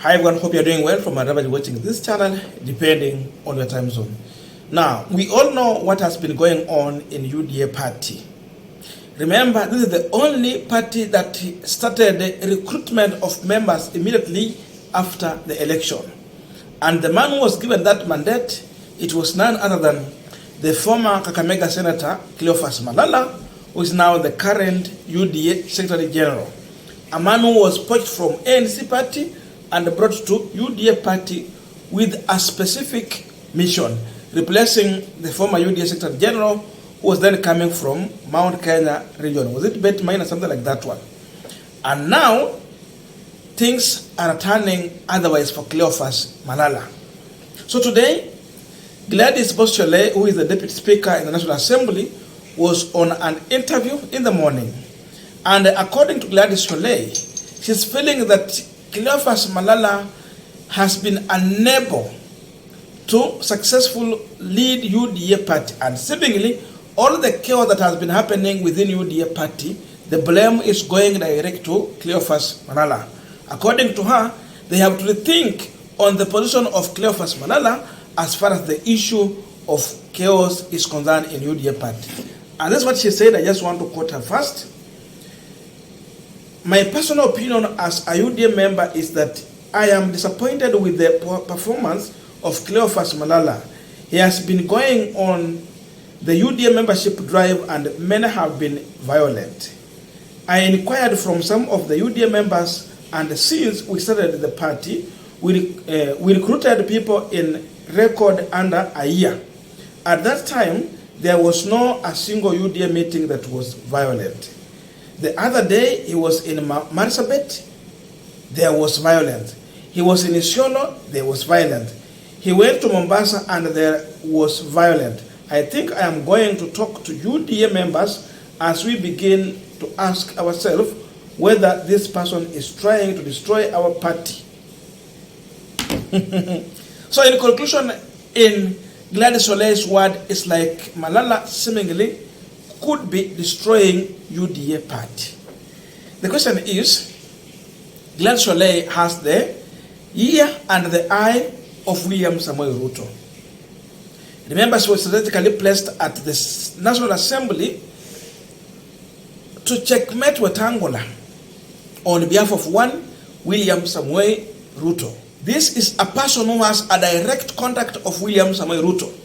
Hi everyone, hope you're doing well from wherever you're watching this channel, depending on your time zone. Now, we all know what has been going on in UDA party. Remember, this is the only party that started the recruitment of members immediately after the election. And the man who was given that mandate, it was none other than the former Kakamega Senator, Cleophas Malala, who is now the current UDA Secretary General. A man who was poached from ANC party and brought to UDA party with a specific mission, replacing the former UDA Secretary General, who was then coming from Mount Kenya region. Was it Betmain or something like that one? And now, things are turning otherwise for Cleophas Malala. So today, Gladys Stureh, who is the Deputy Speaker in the National Assembly, was on an interview in the morning. And according to Gladys Stureh, she's feeling that Cleophas Malala has been unable to successfully lead UDA party, and seemingly all the chaos that has been happening within UDA party, the blame is going direct to Cleophas Malala. According to her, they have to rethink on the position of Cleophas Malala as far as the issue of chaos is concerned in UDA party. And that's what she said. I just want to quote her first. My personal opinion as a UDA member is that I am disappointed with the performance of Cleophas Malala. He has been going on the UDA membership drive and many have been violent. I inquired from some of the UDA members, and since we started the party, we recruited people in record under a year. At that time, there was no a single UDA meeting that was violent. The other day, he was in Marsabit, there was violence. He was in Isiolo, there was violence. He went to Mombasa and there was violence. I think I am going to talk to UDA members as we begin to ask ourselves whether this person is trying to destroy our party. So in conclusion, in Gladys Stureh's word, it's like Malala seemingly could be destroying UDA party. The question is, Gladys Stureh has the ear and the eye of William Samoei Ruto. Remember, she was strategically placed at the National Assembly to checkmate Wetangula on behalf of one William Samoei Ruto. This is a person who has a direct contact of William Samoei Ruto.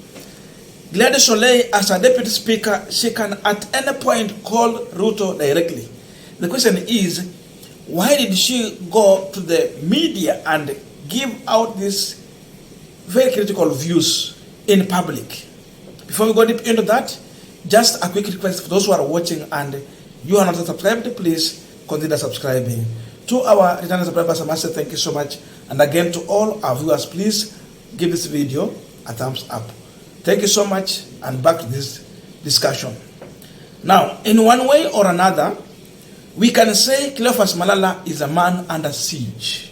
Gladys Stureh, as a Deputy Speaker, she can at any point call Ruto directly. The question is, why did she go to the media and give out these very critical views in public? Before we go deep into that, just a quick request for those who are watching and you are not subscribed, please consider subscribing. To our returning subscribers, I must say thank you so much. And again, to all our viewers, please give this video a thumbs up. Thank you so much, and back to this discussion. Now, in one way or another, we can say Cleophas Malala is a man under siege.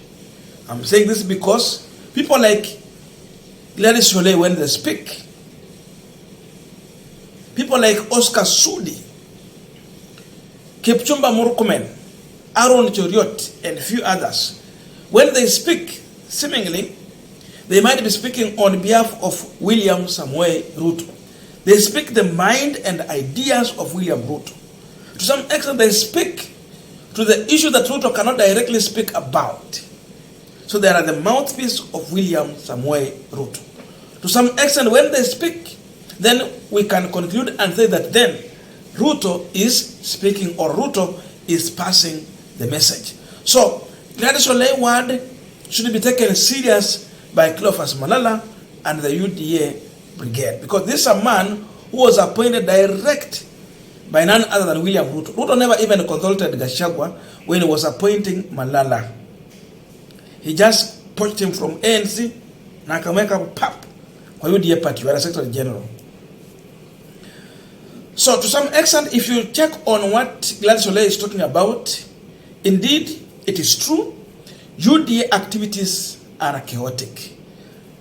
I'm saying this because people like Gladys Stureh, when they speak, people like Oscar Sudi, Kipchumba Murkomen, Aaron Cheriot, and a few others, when they speak, seemingly, they might be speaking on behalf of William Samoei Ruto. They speak the mind and ideas of William Ruto. To some extent, they speak to the issue that Ruto cannot directly speak about. So they are the mouthpiece of William Samoei Ruto. To some extent, when they speak, then we can conclude and say that then Ruto is speaking, or Ruto is passing the message. So, Gladys Stureh's word should be taken serious by Cleophas Malala and the UDA brigade, because this is a man who was appointed direct by none other than William Ruto. Ruto never even consulted Gachagua when he was appointing Malala. He just poached him from ANC na akamweka pap kwa UDA party, you are a Secretary General. So to some extent, if you check on what Gladys Stureh is talking about, indeed it is true, UDA activities are chaotic.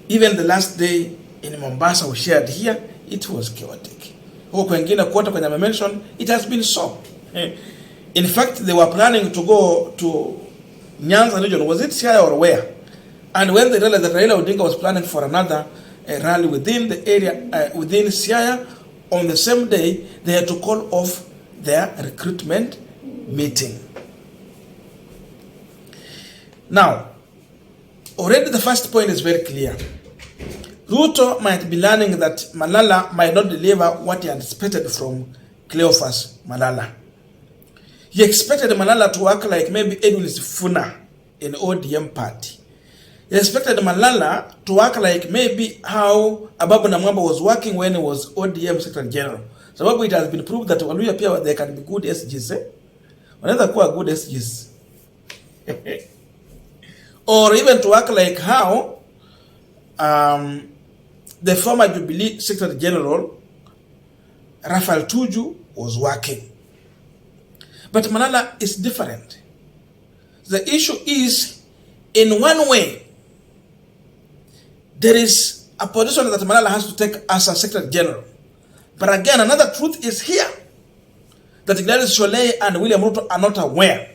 Even the last day in Mombasa we shared here, it was chaotic. Huko kwengine kote kwenye mention, it has been so. In fact, they were planning to go to Nyanza region. Was it Siaya or where? And when they realized that Raila Odinga was planning for another rally within the area, within Siaya, on the same day, they had to call off their recruitment meeting. Now, already the first point is very clear. Ruto might be learning that Malala might not deliver what he anticipated from Cleophas Malala. He expected Malala to work like maybe Edwin Sifuna in ODM party. He expected Malala to work like maybe how Ababu Namwamba was working when he was ODM Secretary General. So it has been proved that Waluya pia they can be good SGs. Wanaweza kuwa good SGs. Or even to work like how the former Jubilee Secretary General Raphael Tuju was working. But Malala is different. The issue is, in one way, there is a position that Malala has to take as a Secretary General. But again, another truth is here, that Gladys Sholei and William Ruto are not aware.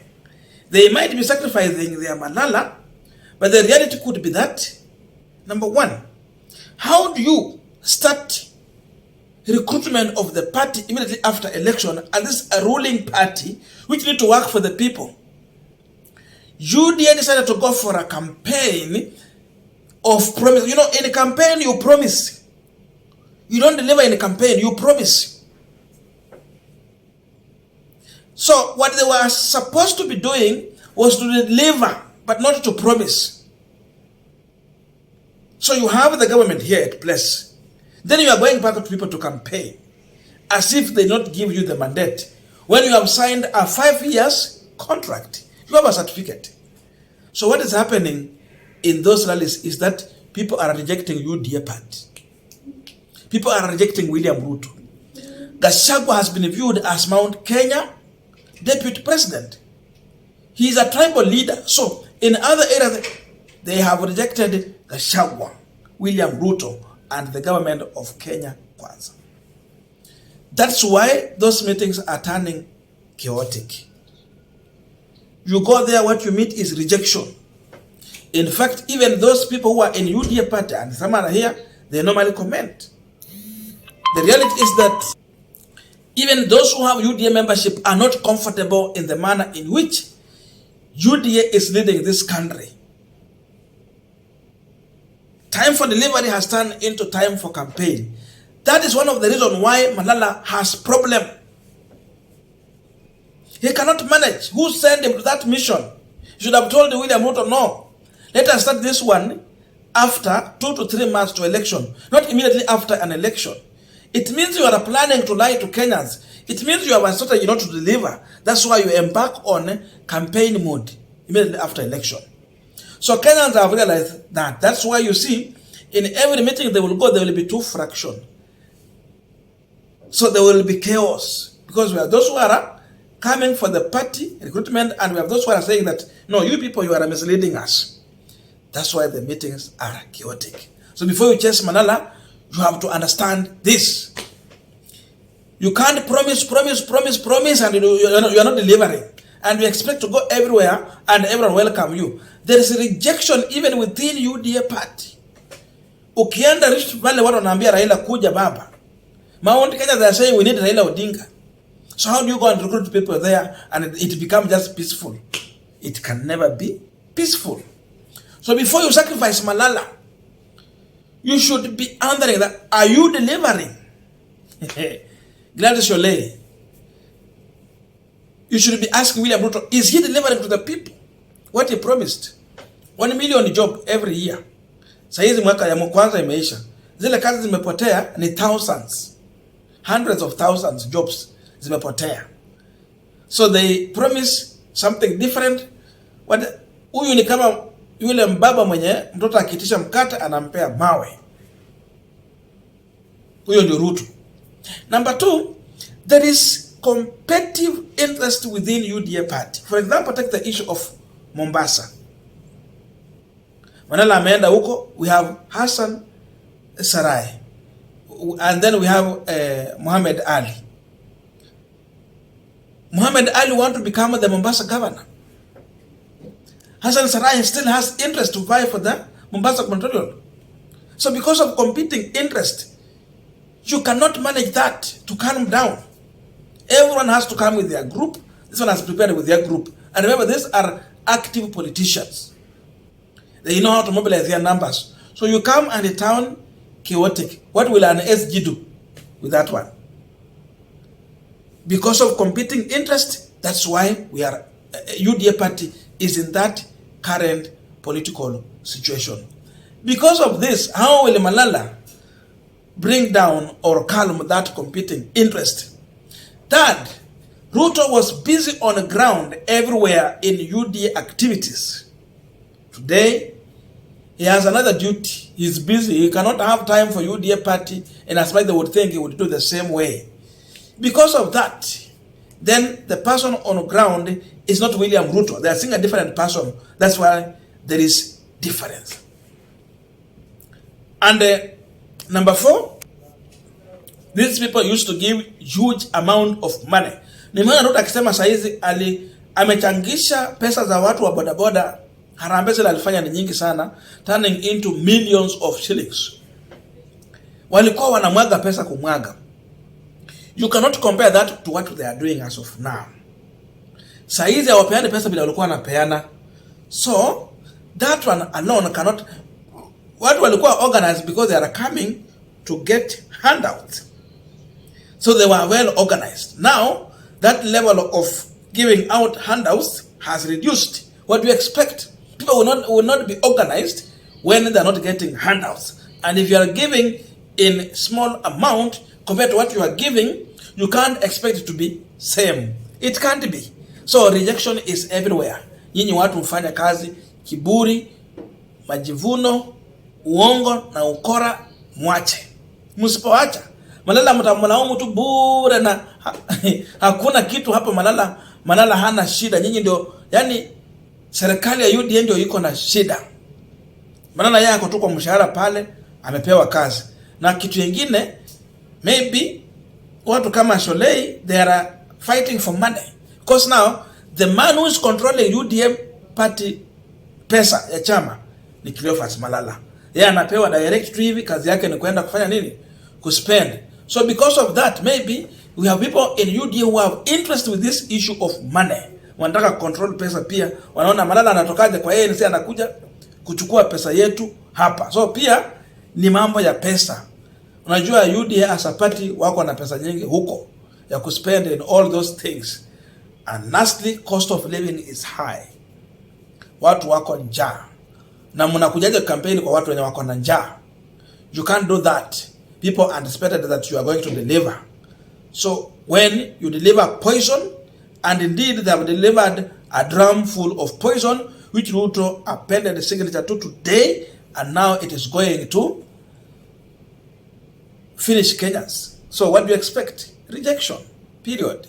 They might be sacrificing their Malala, but the reality could be that, number one, how do you start recruitment of the party immediately after election, and this is a ruling party which need to work for the people? UDA decided to go for a campaign of promise. You know, in a campaign you promise. You don't deliver in a campaign, you promise. So what they were supposed to be doing was to deliver, but not to promise. So you have the government here at place. Then you are going back to people to campaign as if they not give you the mandate. When you have signed a 5 years contract, you have a certificate. So what is happening in those rallies is that people are rejecting UDA party. People are rejecting William Ruto. Gachagua has been viewed as Mount Kenya deputy president. He is a tribal leader. So in other areas, they have rejected Gachagua, William Ruto, and the government of Kenya Kwanza. That's why those meetings are turning chaotic. You go there, what you meet is rejection. In fact, even those people who are in UDA party, and some are here, they normally comment. The reality is that even those who have UDA membership are not comfortable in the manner in which UDA is leading this country. Time for delivery has turned into time for campaign. That is one of the reasons why Malala has problem. He cannot manage. Who sent him to that mission? He should have told William Ruto, no, let us start this one after 2 to 3 months to election, not immediately after an election. It means you are planning to lie to Kenyans. It means you have a strategy not to deliver. That's why you embark on campaign mode immediately after election. So Kenyans have realized that. That's why you see, in every meeting they will go, there will be 2 fractions. So there will be chaos. Because we have those who are coming for the party recruitment, and we have those who are saying that, no, you people, you are misleading us. That's why the meetings are chaotic. So before you chase Malala, you have to understand this. You can't promise, and you are not delivering. And you expect to go everywhere and everyone welcome you. There is a rejection even within UDA party. Ukienda Rift Valley, watu wanaambia Raila kuja baba. Mount Kenya, they are saying we need Raila Odinga. So how do you go and recruit people there and it becomes just peaceful? It can never be peaceful. So before you sacrifice Malala, you should be answering that, are you delivering? Gladys Sholei, you should be asking William Ruto, is he delivering to the people what he promised? 1 million job every year. Saizi mwaka ya kwanza imeisha. Zile kazi zimepotea ni thousands. Hundreds of thousands jobs zimepotea. So they promise something different. Huyu ni kama yule mbaba mwenye mtoto akitisha mkate anampea mawe. Huyo ndio Ruto. Number 2, there is competitive interest within UDA party. For example, take the issue of Mombasa. Malala ameenda huko, we have Hassan Sarai, and then we have Muhammad Ali. Muhammad Ali want to become the Mombasa governor. Hassan Sarai still has interest to vie for the Mombasa Control. So because of competing interest, you cannot manage that to calm down. Everyone has to come with their group. This one has prepared with their group. And remember, these are active politicians. They know how to mobilize their numbers. So you come and the town chaotic. What will an SG do with that one? Because of competing interest, that's why we are UDA party is in that current political situation. Because of this, how will Malala bring down or calm that competing interest? Third, Ruto was busy on the ground everywhere in UDA activities. Today, he has another duty. He's busy. He cannot have time for UDA party, and as much they would think he would do the same way. Because of that, then the person on the ground is not William Ruto. They are seeing a different person. That's why there is difference. And number 4, these people used to give huge amount of money. Nimeona Ruto akisema saizi amechangisha pesa za watu wa bodaboda. Harambee zile alifanya ni nyingi sana, turning into millions of shillings. Walikuwa wanamwaga pesa kumwaga. You cannot compare that to what they are doing as of now. Saizi hawapeani pesa bila walikuwa wanapeana. So that one alone cannot. What walikuwa organized because they are coming to get handouts. So they were well organized. Now that level of giving out handouts has reduced. What do you expect? People will not be organized when they are not getting handouts. And if you are giving in small amount compared to what you are giving, you can't expect it to be same. It can't be. So rejection is everywhere. Nyinyi watu mfanya kazi, kiburi, majivuno, uongo na ukora mwache. Msipoacha, Malala mtamlaumu tu bure na hakuna kitu hapa. Malala hana shida. Nyinyi ndio, yani serikali ya UDA ndio iko na shida. Malala yako tu kwa mshahara pale, amepewa kazi. Na kitu kingine, maybe watu kama Sholei, they are fighting for money. Because now the man who is controlling UDA party pesa ya chama ni Cleophas Malala. Yeye anapewa direct tu hivi, kazi yake ni kwenda kufanya nini? Kuspend. So because of that, maybe we have people in UDA who have interest with this issue of money. Wanataka control pesa pia. Wanaona Malala anatokaje kwa yeye, ni anakuja kuchukua pesa yetu hapa. So pia ni mambo ya pesa. Unajua UDA as a party wako na pesa nyingi huko ya kuspend in all those things. And lastly, cost of living is high. Watu wako njaa. Na mnakujaje campaign kwa watu wenye wako na njaa? You can't do that. People anticipated that you are going to deliver. So when you deliver poison, and indeed they have delivered a drum full of poison, which Ruto appended the signature to today, and now it is going to finish Kenyans. So what do you expect? Rejection. Period.